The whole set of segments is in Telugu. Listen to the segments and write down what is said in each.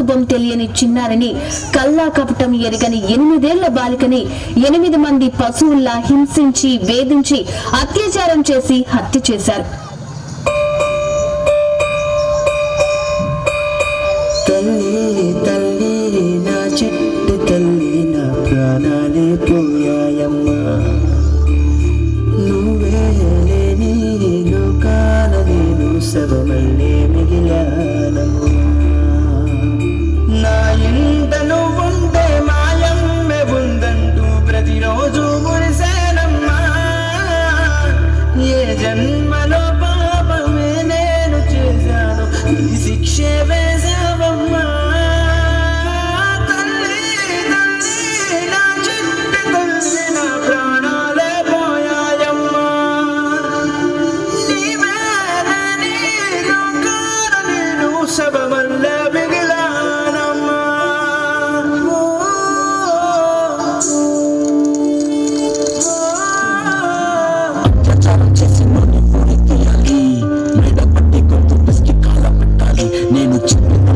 శుభం తెలియని చిన్నారిని, కల్లా కపటం ఎరగని 8 ఏళ్ల బాలికని 8 మంది పశువుల్లా హింసించి వేధించి అత్యాచారం చేసి హత్య చేశారు. తల్లి తల్లి నా చిట్టు తల్లి, నా ప్రాణాలే పోయాయమ్మా. నువ్వే లేని లోకాన నేను శవమల్లే మిగిలానమ్మా. నా ఇంట నువ్వుంటే మాయమ్మె ఉందంటూ ప్రతిరోజు మురిసేనమ్మా. ఏ జన్మలో పాపమే నేను చేశాను, ఈ శిక్షే వేశావమ్మా. తల్లి తల్లి నా చిట్టి తల్లి, నా ప్రాణాలే పోయాయమ్మా. నీవే లేని లోకాన నేను శవమల్లే మిగిలానమ్మా. అత్యాచారం చేసి నన్ను పూరి తీయాలి, మెడ పట్టి గొంతు పిసికి కాల పెట్టాలి. నేను చెప్పిన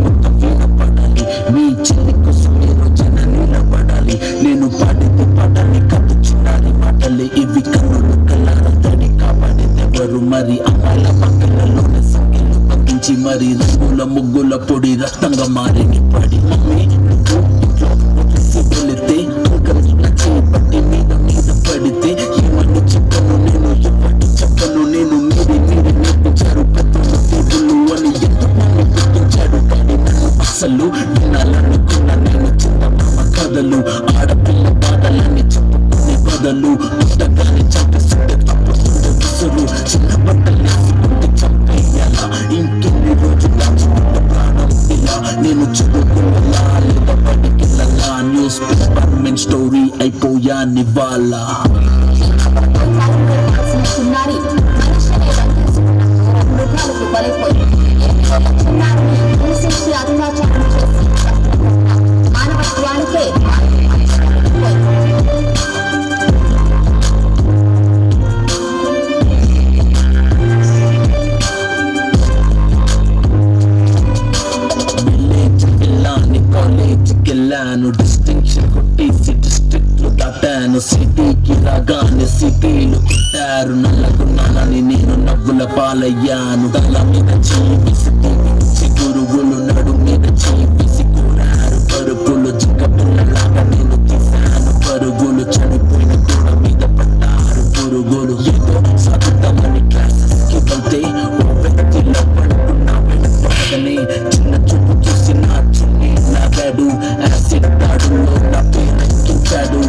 మొత్తం వినపడాలి, మీ చెల్లి కోసం మీరు జన నిలబడాలి. నేను పాడితే పాడాలి కథ చూడాలి మాటలే ఇవి, కన్నులు కల్లార తడి కాపాడేదెవరు మరి. అమ్మాయిల పక్కలలోనే సంఖ్యలు పట్టించి మరి రంగుల ముగ్గుల పొడి రక్తంగా మారిని పడి. మమ్మీ ఇంట్లో వెళితే అంకల్ నా చేపట్టి మీద మీద పడితే ఏమని చెప్పను నేను, ఎవరికి చెప్పను నేను. మీరు నేర్పించారు పెద్దలు దేవుళ్ళు అని ఎందుకు నన్ను గుర్తించాడు, కానీ నన్ను అసలు వినాలనుకున్న నేను చిన్నమామ కథలు. ఆడపిల్ల బాధలని చెప్పుకునే బదులు పుస్తకాన్ని చంపేస్తుంటే తప్పుతుండే విసురు. చిన్న బట్టలు వేసుకుంటే చంపేయాలా, ఇంకెన్ని రోజులు దాచుకుంటే ప్రాణం ఇలా. నేను చదువుకోవాలా లేదా బడికెళ్ళాలా, న్యూస్ పేపర్ మెయిన్ స్టోరీ అయిపోయా నివాళ. చిన్నారి మృగాలకు బలైపోయి చిన్నారిని హింసించి అత్యాచారం చేసి మానవత్వానికే కాలేజీకి వెళ్ళాను, డిస్టింక్షన్ కొట్టేసి డిస్ట్రిక్ట్లు దాటాను. సిటీకి రాగానే సిటీలు కొట్టారు, నల్లగున్నానని నేను నవ్వుల పాలయ్యాను. తల మీద చేసి గురుగులు నడు మీద చేసి కూరారు. పరుపులు జింక పిల్లలాగా నేను తీశాను పరుగులు, చనిపోయిన గోడ మీద పడ్డారు పురుగులు. ఏదో సాగుతామని క్లాసెస్కి వెళ్తే ఓ వ్యక్తిలో పడుకున్నా వెనపడగానే చిన్న చూపు చూసి నా చున్నీ లాగాడు. యాసిడ్ దాడుల్లో నా పేరెక్కించాడు.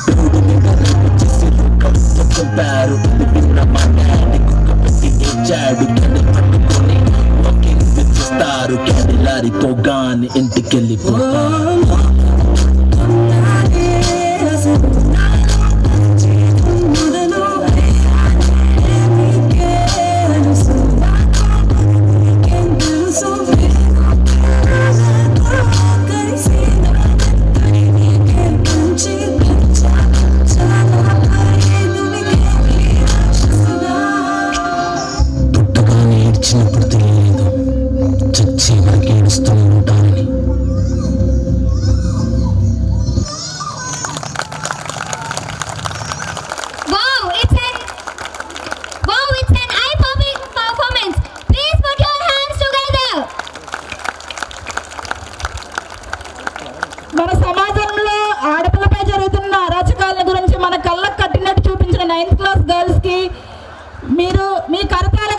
రోడ్డు మీద రేపు చేసి కవిత చంపారు. విన్న మా డాడీ కుక్క పెట్టి ఏడ్చాడు. కానీ పట్టుకొని వాకింగ్ చేస్తారు, క్యాడీ లారీ పోగానే ఇంటికెళ్ళిపోతాను. పుట్టగానే ఏడ్చినప్పుడు తెలియలేదు, చచ్చే వరకు ఏడుస్తూనే ఉంటానని. మన సమాజంలో ఆడపిల్లపై జరుగుతున్న అరాచకాల గురించి మన కళ్ళకు కట్టినట్టు చూపించిన 9th క్లాస్ గర్ల్స్ కి మీరు మీ కరతాళ